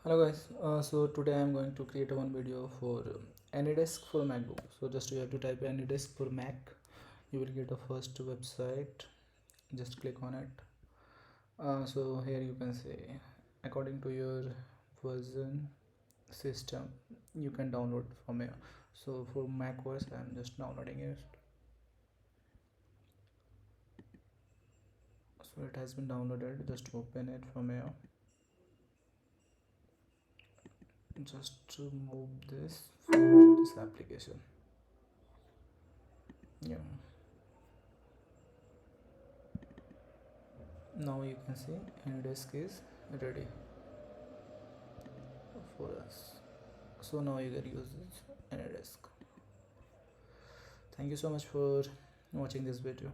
Hello guys, so today I am going to create one video for anydesk for MacBook. So just you have to type anydesk for Mac. You will get a first website. Just click on it. So here you can say according to your version system you can download from here. So for Mac OS I am just downloading it. So it has been downloaded. Just open it from here. Just to move this from this application. Yeah. Now you can see anydesk is ready for us. So now you can use this anydesk. Thank you so much for watching this video.